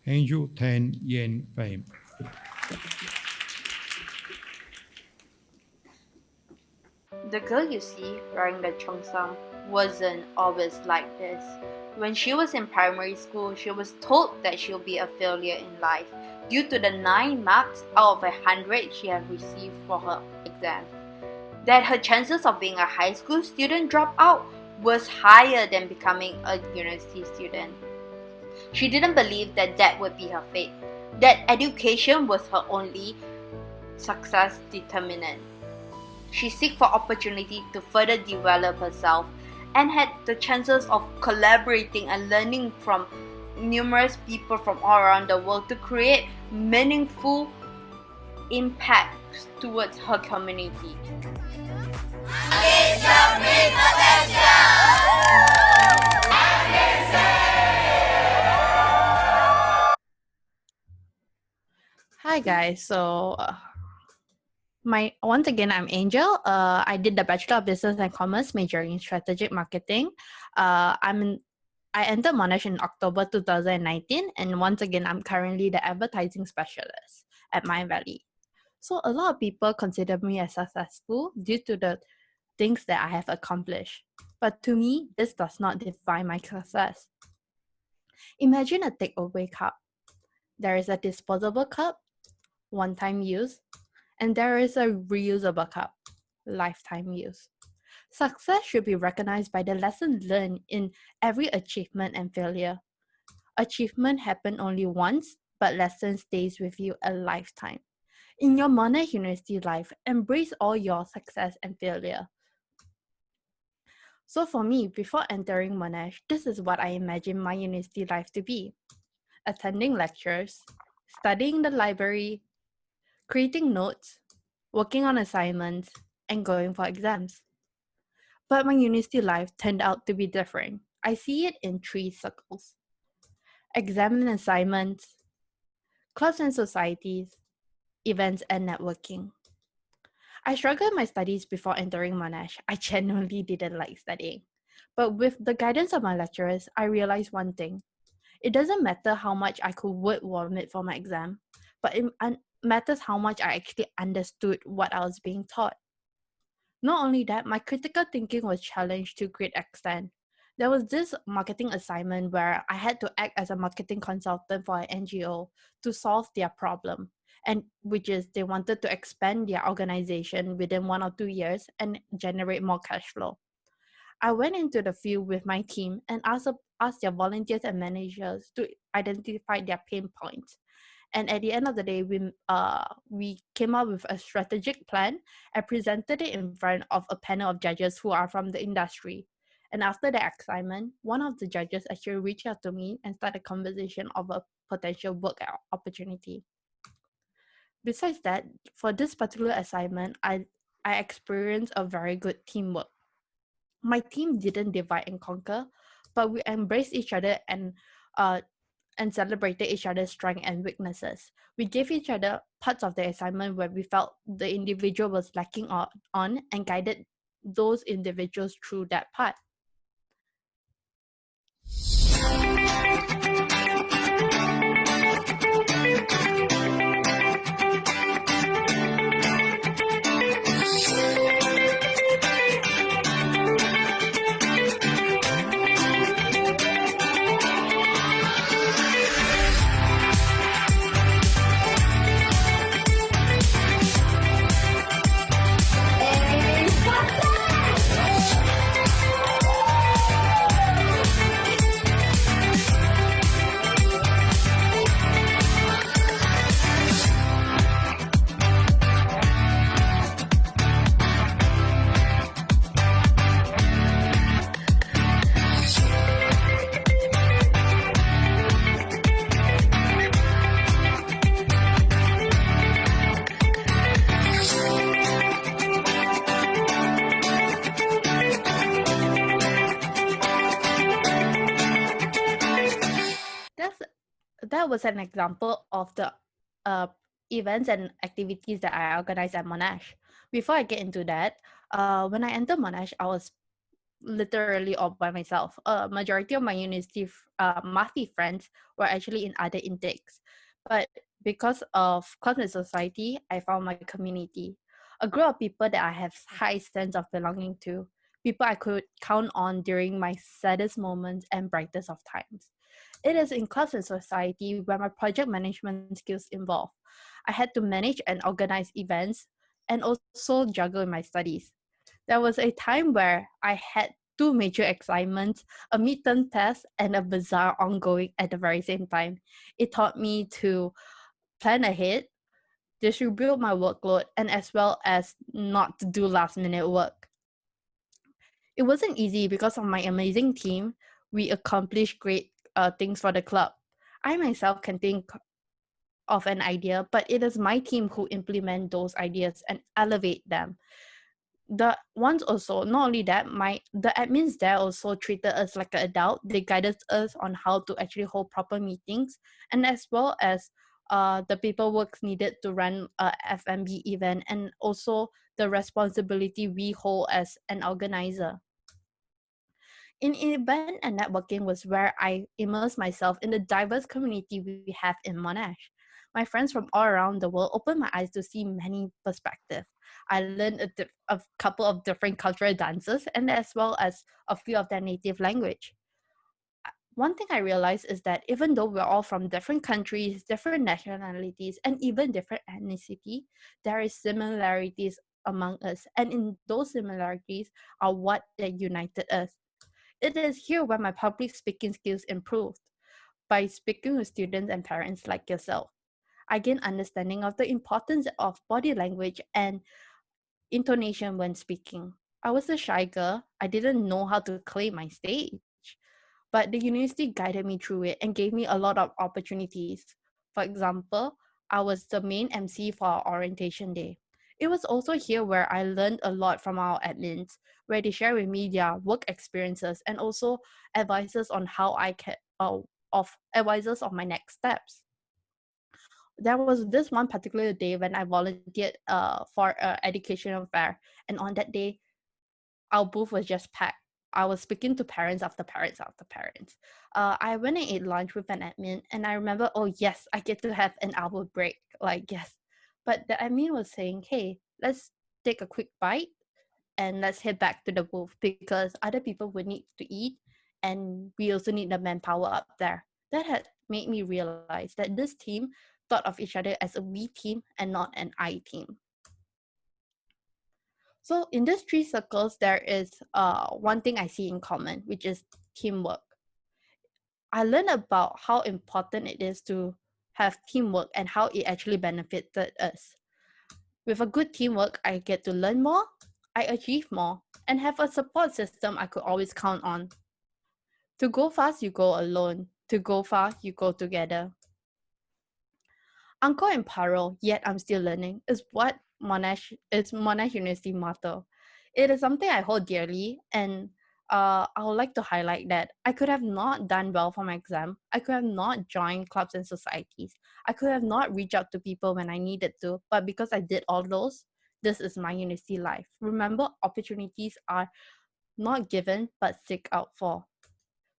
Angel Tan Yen fame. The girl you see wearing the cheongsam wasn't always like this. When she was in primary school, she was told that she'll be a failure in life due to the 9 marks out of 100 she had received for her exam. That her chances of being a high school student dropout was higher than becoming a university student. She didn't believe that that would be her fate, that education was her only success determinant. She sought for opportunity to further develop herself and had the chances of collaborating and learning from numerous people from all around the world to create meaningful impacts towards her community. Hi guys, once again I'm Angel. I did the Bachelor of Business and Commerce majoring in Strategic Marketing. I entered Monash in October 2019, and once again I'm currently the advertising specialist at My Valley. So a lot of people consider me as successful due to the things that I have accomplished. But to me, this does not define my success. Imagine a takeaway cup. There is a disposable cup, one-time use, and there is a reusable cup, lifetime use. Success should be recognized by the lesson learned in every achievement and failure. Achievement happen only once, but lesson stays with you a lifetime. In your Monash University life, embrace all your success and failure. So for me, before entering Monash, this is what I imagine my university life to be. Attending lectures, studying the library, creating notes, working on assignments, and going for exams. But my university life turned out to be different. I see it in 3 circles: exam and assignments, clubs and societies, events and networking. I struggled in my studies before entering Monash. I genuinely didn't like studying. But with the guidance of my lecturers, I realized one thing. It doesn't matter how much I could word vomit for my exam, but it matters how much I actually understood what I was being taught. Not only that, my critical thinking was challenged to a great extent. There was this marketing assignment where I had to act as a marketing consultant for an NGO to solve their problem, and which is they wanted to expand their organization within 1 or 2 years and generate more cash flow. I went into the field with my team and asked their volunteers and managers to identify their pain points. And at the end of the day, we came up with a strategic plan and presented it in front of a panel of judges who are from the industry. And after the assignment, one of the judges actually reached out to me and started a conversation of a potential work opportunity. Besides that, for this particular assignment, I experienced a very good teamwork. My team didn't divide and conquer, but we embraced each other and celebrated each other's strengths and weaknesses. We gave each other parts of the assignment where we felt the individual was lacking on and guided those individuals through that part. That was an example of the events and activities that I organized at Monash. Before I get into that, when I entered Monash, I was literally all by myself. A majority of my university mathy friends were actually in other intakes. But because of clubs and society, I found my community. A group of people that I have high sense of belonging to. People I could count on during my saddest moments and brightest of times. It is in clubs and society where my project management skills involve. I had to manage and organize events and also juggle my studies. There was a time where I had two major assignments, a midterm test, and a bazaar ongoing at the very same time. It taught me to plan ahead, distribute my workload, and as well as not to do last minute work. It wasn't easy because of my amazing team. We accomplished great things for the club. I myself can think of an idea, but it is my team who implement those ideas and elevate them. The ones also, not only that, the admins there also treated us like an adult. They guided us on how to actually hold proper meetings, and as well as the paperwork needed to run a FMB event, and also the responsibility we hold as an organizer. In event and networking was where I immersed myself in the diverse community we have in Monash. My friends from all around the world opened my eyes to see many perspectives. I learned a couple of different cultural dances and as well as a few of their native language. One thing I realized is that even though we're all from different countries, different nationalities, and even different ethnicity, there is similarities among us. And in those similarities are what that united us. It is here where my public speaking skills improved. By speaking with students and parents like yourself, I gained understanding of the importance of body language and intonation when speaking. I was a shy girl. I didn't know how to claim my stage. But the university guided me through it and gave me a lot of opportunities. For example, I was the main MC for our orientation day. It was also here where I learned a lot from our admins, where they share with me their work experiences and also advices on how I can of advices of my next steps. There was this one particular day when I volunteered for an educational fair, and on that day our booth was just packed. I was speaking to parents after parents after parents. I went and ate lunch with an admin, and I remember, oh yes, I get to have an hour break. Like yes, but the admin was saying, hey, let's take a quick bite and let's head back to the booth because other people would need to eat, and we also need the manpower up there. That had made me realize that this team thought of each other as a we team and not an I team. So in these three circles, there is one thing I see in common, which is teamwork. I learned about how important it is to have teamwork and how it actually benefited us. With a good teamwork, I get to learn more, I achieve more, and have a support system I could always count on. To go fast, you go alone. To go far, you go together. Uncle and Paro, yet I'm still learning, is what Monash University motto. It is something I hold dearly, and I would like to highlight that I could have not done well for my exam. I could have not joined clubs and societies. I could have not reached out to people when I needed to, but because I did all those, this is my university life. Remember, opportunities are not given but seek out for.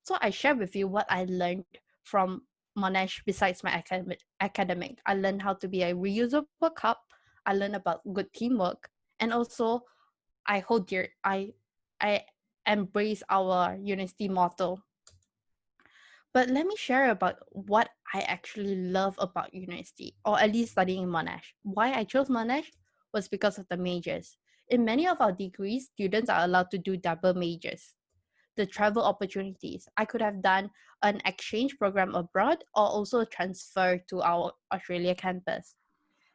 So I share with you what I learned from Monash besides my academic. I learned how to be a reusable cup. I learned about good teamwork, and also I hold dear. I embrace our university motto. But let me share about what I actually love about university, or at least studying in Monash. Why I chose Monash was because of the majors. In many of our degrees, students are allowed to do double majors. The travel opportunities. I could have done an exchange program abroad or also transfer to our Australia campus.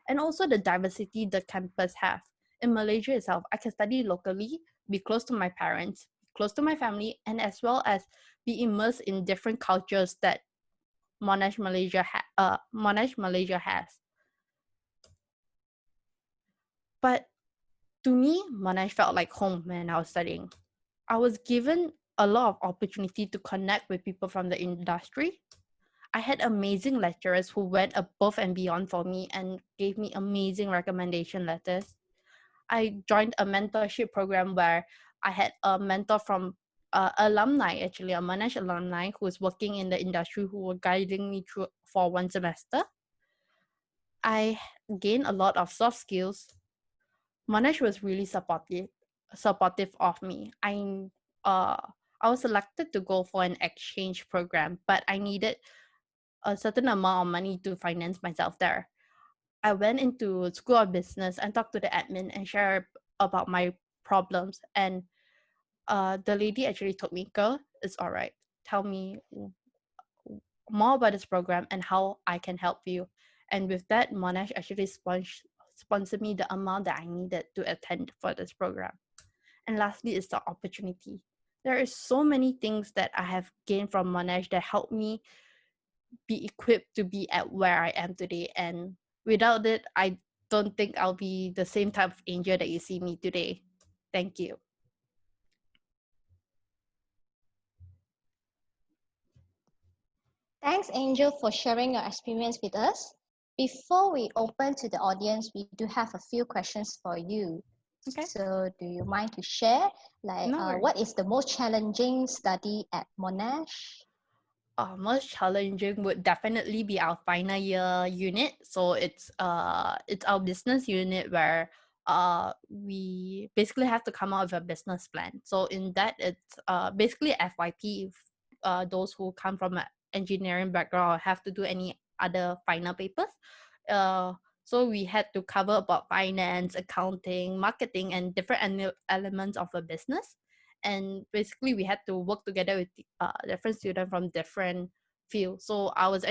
And also the diversity the campus have. In Malaysia itself, I can study locally, be close to my parents, close to my family, and as well as be immersed in different cultures that Monash Malaysia has. But to me, Monash felt like home when I was studying. I was given a lot of opportunity to connect with people from the industry. I had amazing lecturers who went above and beyond for me and gave me amazing recommendation letters. I joined a mentorship program where I had a mentor from alumni, actually, a Monash alumni who was working in the industry who were guiding me through for one semester. I gained a lot of soft skills. Monash was really supportive of me. Uh, I was selected to go for an exchange program, but I needed a certain amount of money to finance myself there. I went into School of Business and talked to the admin and shared about my problems. And the lady actually told me, "Girl, it's all right. Tell me more about this program and how I can help you." And with that, Monash actually sponsored me the amount that I needed to attend for this program. And lastly is the opportunity. There is so many things that I have gained from Monash that helped me be equipped to be at where I am today. And without it, I don't think I'll be the same type of angel that you see me today. Thank you. Thanks, Angel, for sharing your experience with us. Before we open to the audience, we do have a few questions for you. Okay. So, do you mind to share, like, No worries. what is the most challenging study at Monash? Most challenging would definitely be our final year unit. So it's our business unit where we basically have to come up with a business plan. So in that, it's basically FYP. If those who come from an engineering background or have to do any other final papers. Uh, so we had to cover about finance, accounting, marketing, and different elements of a business. And basically we had to work together with different students from different fields. So I was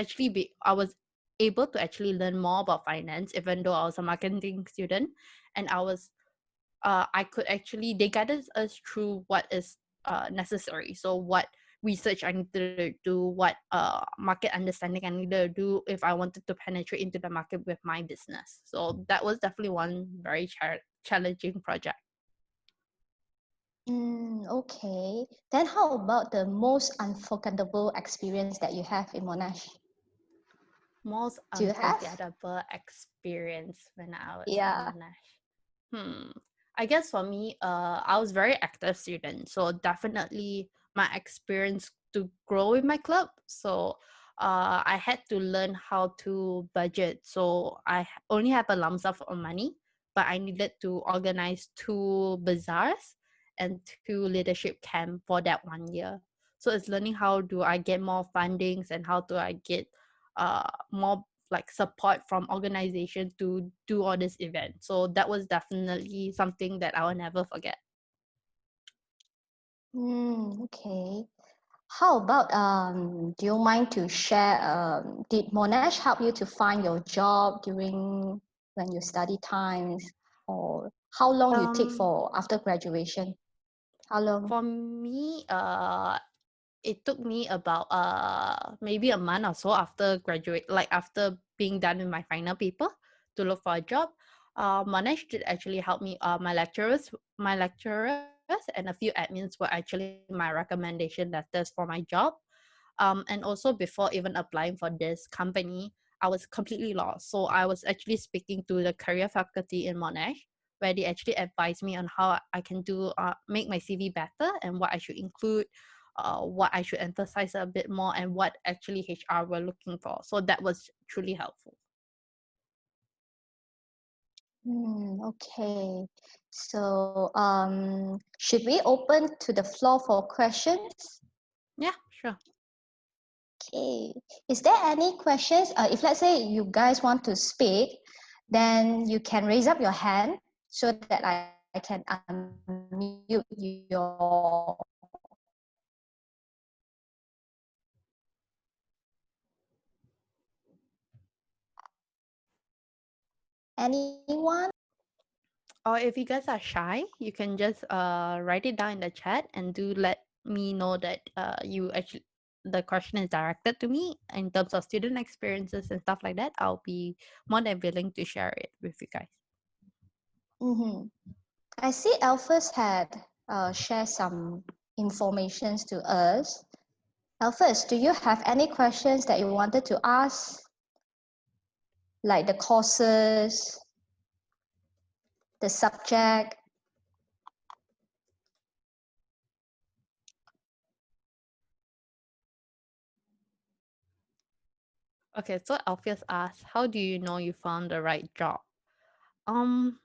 able to actually learn more about finance, even though I was a marketing student. And I could actually, they guided us through what is necessary. So what research I need to do, what market understanding I need to do if I wanted to penetrate into the market with my business. So that was definitely one very challenging project. Okay. Then how about the most unforgettable experience that you have in Monash? Most Do you have? unforgettable experience when I was in Yeah. Monash. I guess for me, I was very active student, so definitely my experience to grow with my club. So, I had to learn how to budget. So only have a lump sum of money, but I needed to organize 2 bazaars and 2 leadership camp for that one year. So it's learning how do I get more fundings and how do I get more like support from organization to do all this event. So that was definitely something that I will never forget. Okay. How about do you mind to share did Monash help you to find your job during when you study times, or how long you take Um, for after graduation? How long? for me, it took me about maybe a month or so after graduate, like after being done with my final paper, to look for a job. Monash did actually help me. My lecturers and a few admins were actually my recommendation letters for my job. And also before even applying for this company, I was completely lost. So I was actually speaking to the career faculty in Monash, where they actually advised me on how I can do make my CV better and what I should include, what I should emphasize a bit more, and what actually HR were looking for. So that was truly helpful. Okay. So should we open to the floor for questions? Yeah, sure. Okay. Is there any questions? If let's say you guys want to speak, then you can raise up your hand so that I can unmute your. Anyone? Or if you guys are shy, you can just write it down in the chat and do let me know that you actually the question is directed to me in terms of student experiences and stuff like that. I'll be more than willing to share it with you guys. Mm-hmm. I see Alphas had shared some informations to us. Alphas, do you have any questions that you wanted to ask? Like the courses, the subject? Okay, so Alpheus asks, how do you know you found the right job? Um,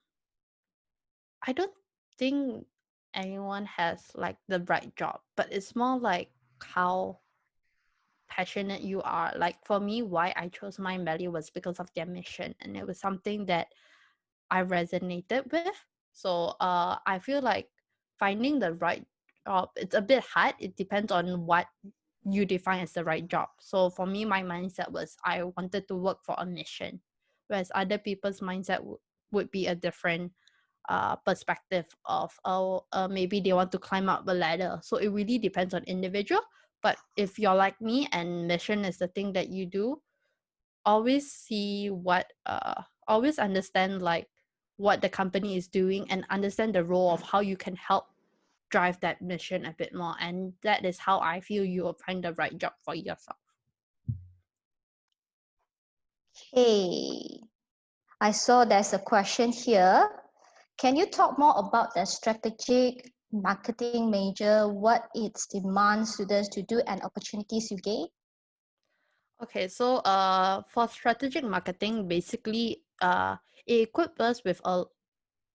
I don't think anyone has like the right job, but it's more like how passionate you are. Like for me, why I chose Mind Valley was because of their mission, and it was something that I resonated with. So I feel like finding the right job, it's a bit hard. It depends on what you define as the right job. So for me, my mindset was I wanted to work for a mission, whereas other people's mindset would be a different perspective of, oh, maybe they want to climb up a ladder. So it really depends on individual. But if you're like me and mission is the thing that you do, always see what always understand like what the company is doing and understand the role of how you can help drive that mission a bit more, and that is how I feel you will find the right job for yourself. Hey, I saw there's a question here. Can you talk more about the strategic marketing major, what it demands students to do and opportunities you gain? Okay, so for strategic marketing, basically it equips us with a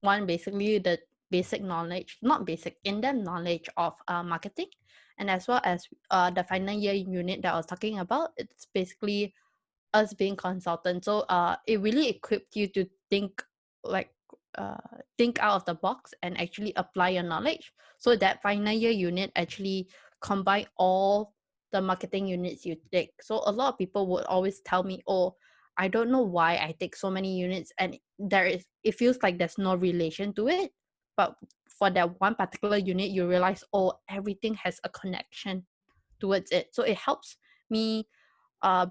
one, basically the basic knowledge, not basic, in-depth knowledge of marketing, and as well as the final year unit that I was talking about. It's basically us being consultants. So it really equipped you to think like uh, think out of the box and actually apply your knowledge. So that final year unit actually combine all the marketing units you take. So a lot of people would always tell me, oh, I don't know why I take so many units, and it feels like there's no relation to it. But for that one particular unit, you realize, oh, everything has a connection towards it. So it helps me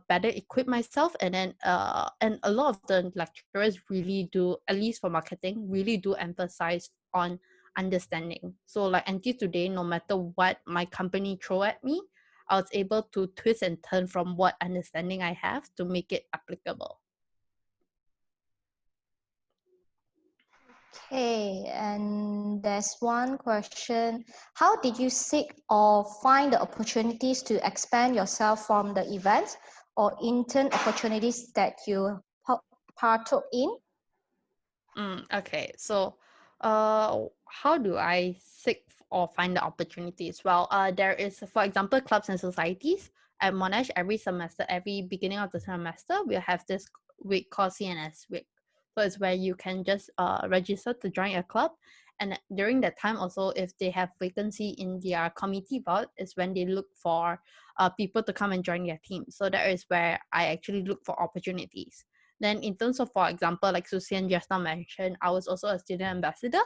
better equip myself, and a lot of the lecturers really do, at least for marketing, really do emphasize on understanding. So like until today, no matter what my company throw at me, I was able to twist and turn from what understanding I have to make it applicable. Okay, and there's one question. How did you seek or find the opportunities to expand yourself from the events or intern opportunities that you partook in? Okay, so how do I seek or find the opportunities? Well, there is, for example, clubs and societies at Monash. Every semester, every beginning of the semester, we'll have this week called CNS week. So it's where you can just register to join a club, and during that time also, if they have vacancy in their committee board, is when they look for people to come and join their team. So that is where I actually look for opportunities. Then in terms of, for example, like Susian just now mentioned, I was also a student ambassador.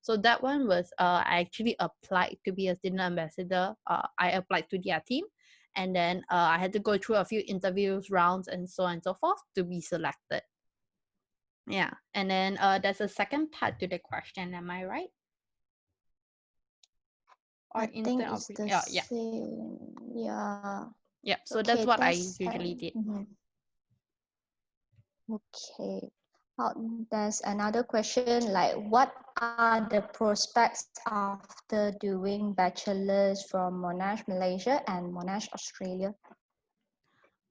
So that one was, I actually applied to be a student ambassador. I applied to their team, and then I had to go through a few interviews, rounds, and so on and so forth to be selected. Yeah, and then there's a second part to the question. Am I right? Or I think intern it's the yeah, yeah, same. Yeah. yeah. So that's Okay, what I that's usually did. okay. There's another question like what are the prospects after doing bachelor's from Monash Malaysia and Monash Australia?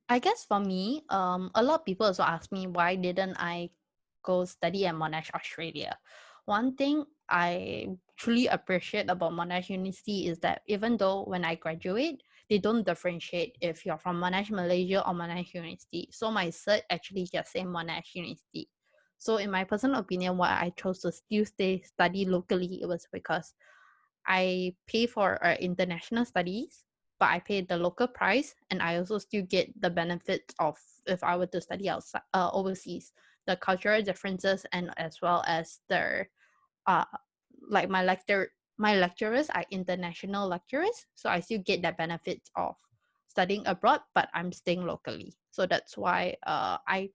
I guess for me, a lot of people also ask me why didn't I go study at Monash Australia. One thing I truly appreciate about Monash University is that even though when I graduate, they don't differentiate if you're from Monash Malaysia or Monash University. So my cert actually just say Monash University. So in my personal opinion, why I chose to still stay study locally, it was because I pay for international studies, but I pay the local price, and I also still get the benefits of if I were to study outside overseas, the cultural differences, and as well as their uh like my lecturers are international lecturers, so I still get the benefits of studying abroad, but I'm staying locally. So that's why I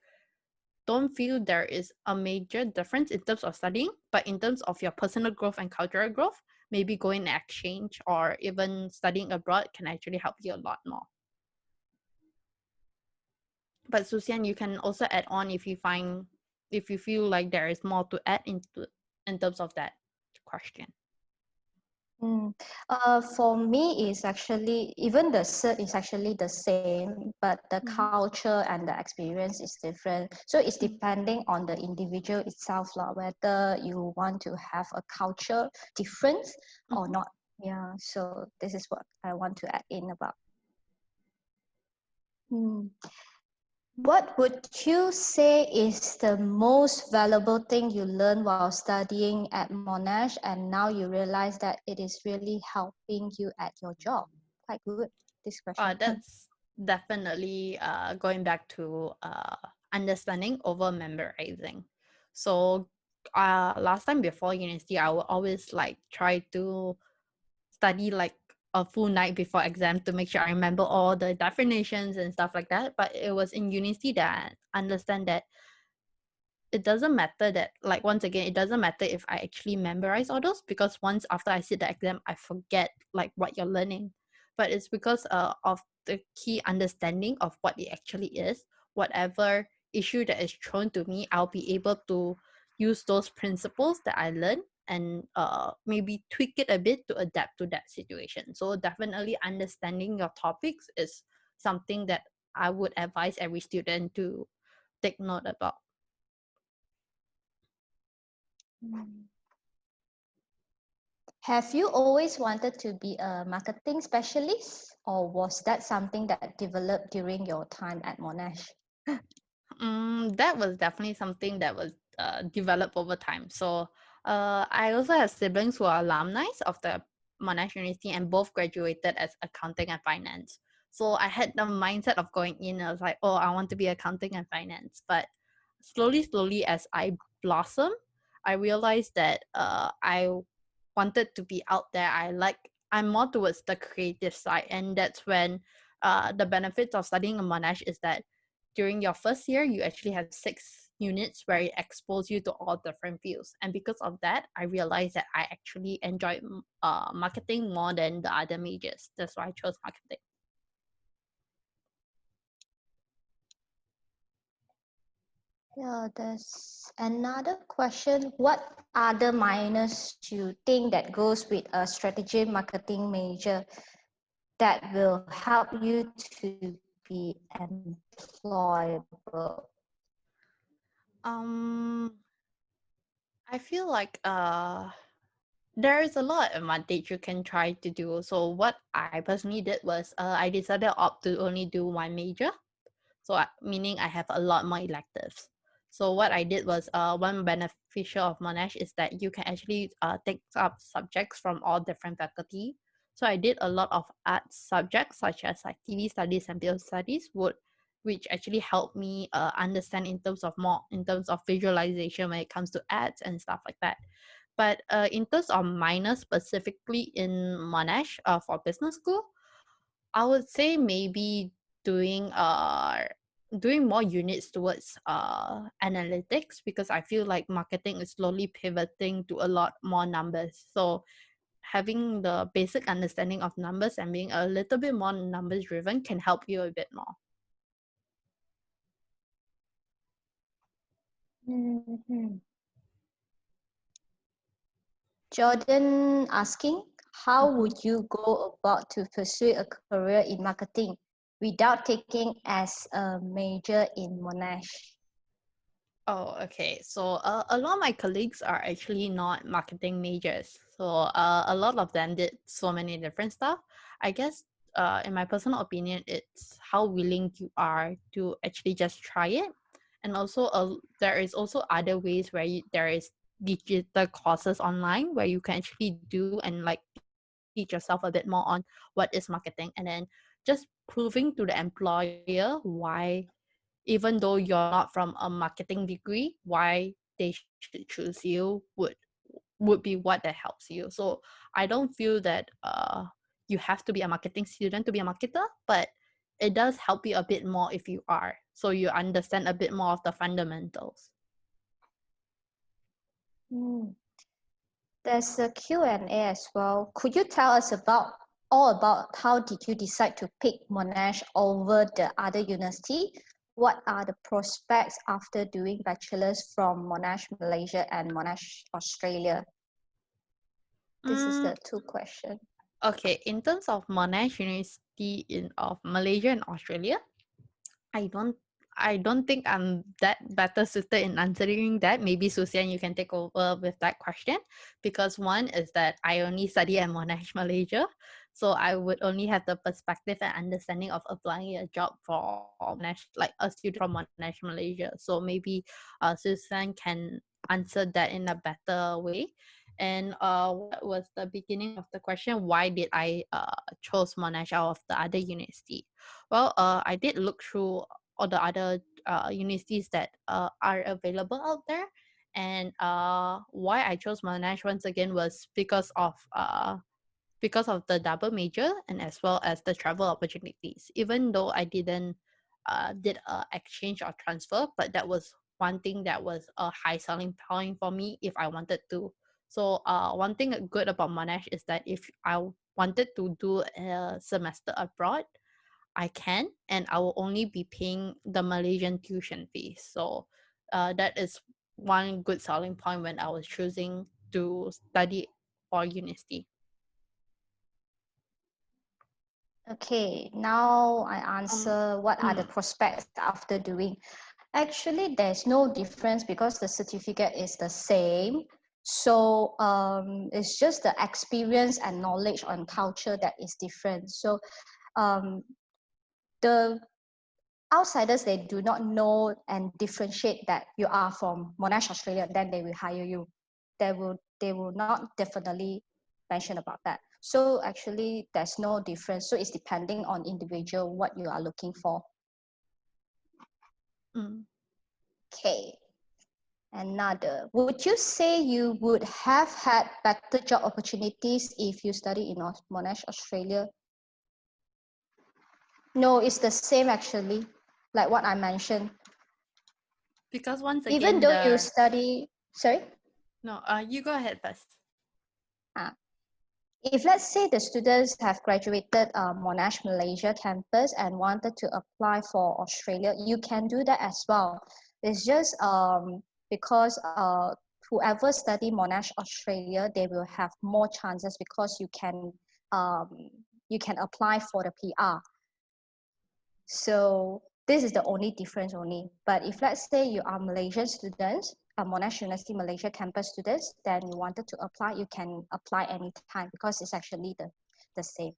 don't feel there is a major difference in terms of studying, but in terms of your personal growth and cultural growth, maybe going exchange or even studying abroad can actually help you a lot more. But Susian, you can also add on if you feel like there is more to add into in terms of that question. For me, is actually even the cert is actually the same, but the culture and the experience is different. So it's depending on the individual itself, lah, whether you want to have a culture difference or not. Yeah. So this is what I want to add in about. What would you say is the most valuable thing you learned while studying at Monash, and now you realize that it is really helping you at your job? Quite good, this question. That's definitely going back to understanding over memorizing. So last time before university, I would always like try to study like a full night before exam to make sure I remember all the definitions and stuff like that. But it was in university that I understand that it doesn't matter that, like, once again, it doesn't matter if I actually memorize all those, because once after I sit the exam, I forget like what you're learning. But it's because of the key understanding of what it actually is. Whatever issue that is thrown to me, I'll be able to use those principles that I learned and maybe tweak it a bit to adapt to that situation. So definitely understanding your topics is something that I would advise every student to take note about. Have you always wanted to be a marketing specialist, or was that something that developed during your time at Monash? That was definitely something that was developed over time. So I also have siblings who are alumni of the Monash University and both graduated as accounting and finance. So I had the mindset of going in. I was like, oh, I want to be accounting and finance. But slowly, as I blossom, I realized that I wanted to be out there. I'm more towards the creative side, and that's when the benefits of studying in Monash is that during your first year, you actually have 6 units where it exposes you to all different fields. And because of that, I realized that I actually enjoyed marketing more than the other majors. That's why I chose marketing. Yeah, there's another question. What other minors do you think that goes with a strategy marketing major that will help you to be employable? I feel like there is a lot of advantage you can try to do. So what I personally did was I decided to opt to only do one major. So meaning I have a lot more electives. So what I did was one beneficial of Monash is that you can actually take up subjects from all different faculty. So I did a lot of arts subjects such as like TV studies and film studies, which actually helped me understand in terms of visualization when it comes to ads and stuff like that. But in terms of minors specifically in Monash for business school, I would say maybe doing uh doing more units towards analytics, because I feel like marketing is slowly pivoting to a lot more numbers. So having the basic understanding of numbers and being a little bit more numbers driven can help you a bit more. Mhm. Jordan asking, how would you go about to pursue a career in marketing without taking as a major in Monash? Oh, okay. So a lot of my colleagues are actually not marketing majors. So a lot of them did so many different stuff. I guess in my personal opinion, it's how willing you are to actually just try it. And also there is also other ways where there is digital courses online where you can actually do and like teach yourself a bit more on what is marketing, and then just proving to the employer why, even though you're not from a marketing degree, why they should choose you would be what that helps you. So I don't feel that you have to be a marketing student to be a marketer, but it does help you a bit more if you are, so you understand a bit more of the fundamentals. There's a Q&A as well. Could you tell us about how did you decide to pick Monash over the other university? What are the prospects after doing bachelor's from Monash Malaysia and Monash Australia? This is Mm, the two question. okay, in terms of Monash University of Malaysia and Australia, I don't I don't think I'm that better suited in answering that. Maybe Susian, you can take over with that question, because one is that I only study at Monash Malaysia, so I would only have the perspective and understanding of applying a job for Monash, like a student from Monash Malaysia. So maybe Susian can answer that in a better way. And what was the beginning of the question? Why did I chose Monash out of the other university? Well, I did look through all the other universities that are available out there, and why I chose Monash once again was because of the double major and as well as the travel opportunities. Even though I didn't did a exchange or transfer, but that was one thing that was a high selling point for me if I wanted to. So one thing good about Monash is that if I wanted to do a semester abroad, I can, and I will only be paying the Malaysian tuition fee. So that is one good selling point when I was choosing to study for university. Okay, now I Um, answer what are the mm, prospects after doing. Actually, there's no difference because the certificate is the same. So it's just the experience and knowledge on culture that is different. So um, the outsiders, they do not know and differentiate that you are from Monash Australia, then they will hire you. They will not definitely mention about that. So actually there's no difference. So it's depending on individual what you are looking for. mm. Okay. Another, would you say you would have had better job opportunities if you study in Monash Australia? No, it's the same actually, like what I mentioned. Because once Even again, though you study, sorry? no, you go ahead first. Ah, if let's say the students have graduated Monash Malaysia campus and wanted to apply for Australia, you can do that as well. It's just because whoever study Monash Australia, they will have more chances because um, you can apply for the PR. So this is the only difference only. But if let's say you are Malaysian students, Monash University Malaysia campus students, then you wanted to apply, you can apply anytime because it's actually the same.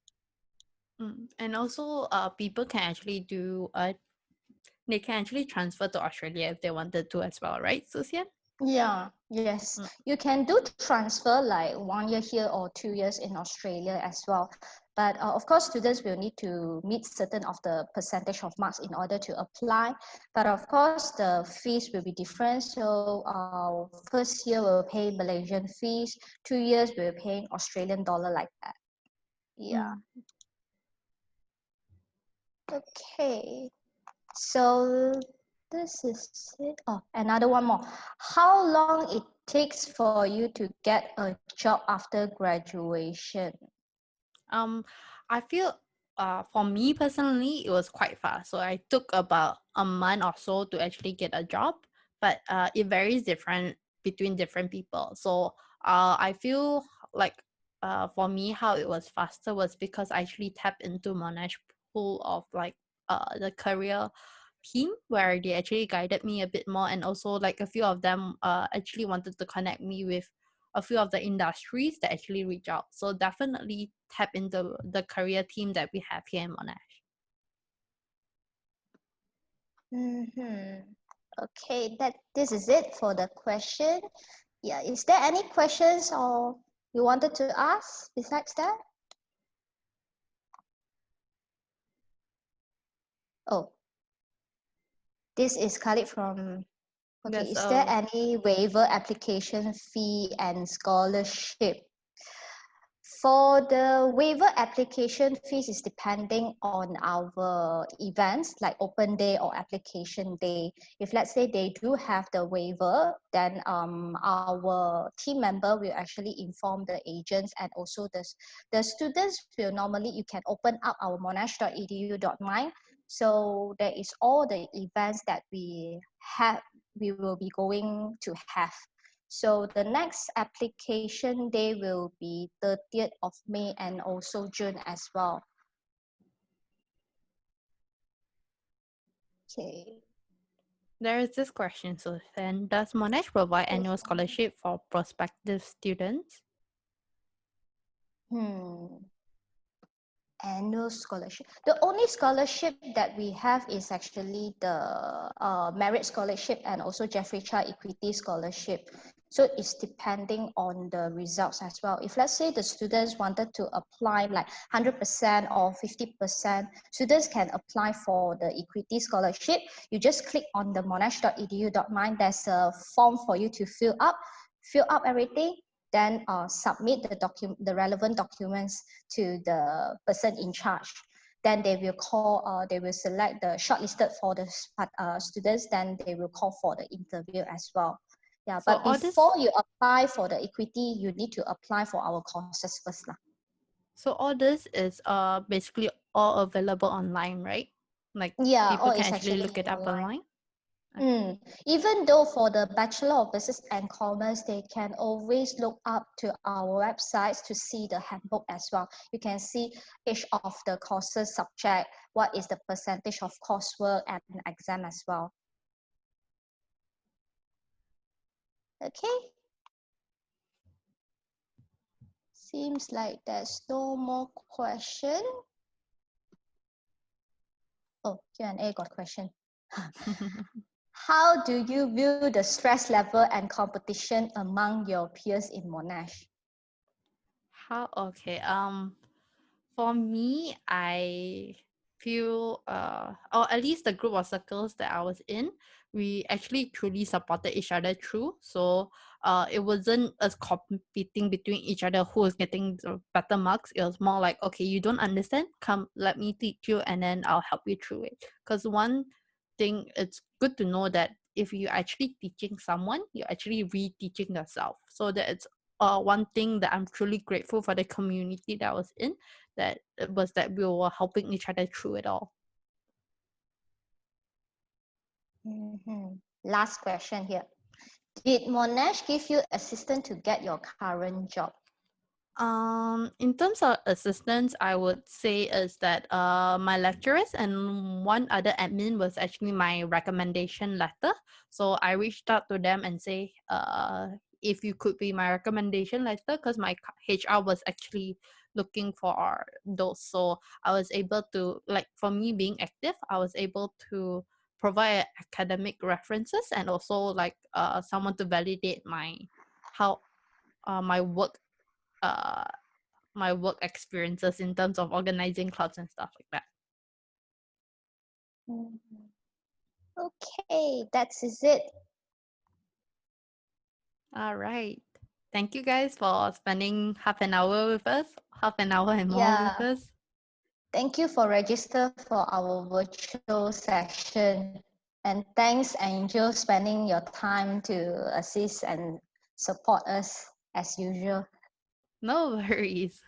And also, people can actually they can actually transfer to Australia if they wanted to as well, right, Susian? Yeah, yes. You can do transfer like 1 year here or 2 years in Australia as well. But of course, students will need to meet certain of the percentage of marks in order to apply. But of course, the fees will be different. So first year we'll pay Malaysian fees, 2 years we're paying Australian dollar like that. Yeah. Okay. So this is it. Oh, another one more. How long it takes for you to get a job after graduation? I feel for me personally, it was quite fast. So I took about a month or so to actually get a job, but it varies different between different people. So I feel like for me, how it was faster was because I actually tapped into Monash pool of like the career team where they actually guided me a bit more, and also like a few of them actually wanted to connect me with a few of the industries that actually reach out. So definitely tap into the career team that we have here in Monash. Mm-hmm. Okay, this is it for the question. Yeah, is there any questions or you wanted to ask besides that? Oh, this is Khalid from. Okay, Yes. is there any waiver application fee and scholarship? For the waiver application fees is depending on our events like open day or application day. If let's say they do have the waiver, then our team member will actually inform the agents, and also the students will normally, you can open up our monash.edu.my. So there is all the events that we will be going to have. So the next application day will be 30th of May and also June as well. Okay. There is this question, Susan. Does Monash provide annual scholarship for prospective students? Annual scholarship. The only scholarship that we have is actually the merit scholarship and also Jeffrey Child Equity Scholarship. So it's depending on the results as well. If let's say the students wanted to apply like 100% or 50%, students can apply for the equity scholarship. You just click on the monash.edu.my. There's a form for you to fill up everything, then submit the relevant documents to the person in charge. Then they will select the shortlisted for the students, then they will call for the interview as well. Yeah, So but before you apply for the equity, you need to apply for our courses first. So all this is basically all available online, right? Like Yeah, people or can it's actually actually look it up online. Even though for the Bachelor of Business and Commerce, they can always look up to our websites to see the handbook as well. You can see each of the courses subject, what is the percentage of coursework and exam as well. Okay. Seems like there's no more question. Oh, Q&A got question. How do you view the stress level and competition among your peers in Monash? Okay. For me, I feel or at least the group of circles that I was in, we actually truly supported each other through. So it wasn't us competing between each other who was getting the better marks. It was more like, okay, you don't understand, come let me teach you and then I'll help you through it. Because one thing, it's good to know that if you're actually teaching someone, you're actually reteaching yourself. So that it's one thing that I'm truly grateful for the community that I was in, that it was that we were helping each other through it all. Last question here. Did Monash give you assistance to get your current job? In terms of assistance, I would say is that my lecturers and one other admin was actually my recommendation letter. So I reached out to them and say, if you could be my recommendation letter, because my HR was actually looking for those. So I was able to, like, for me being active, I was able to provide academic references and also like someone to validate my how my work my work experiences in terms of organizing clubs and stuff like that. Okay, that is it. All right. Thank you guys for spending half an hour with us, half an hour and more with Yeah. us. Thank you for register for our virtual session. And thanks, Angel, spending your time to assist and support us as usual. No worries.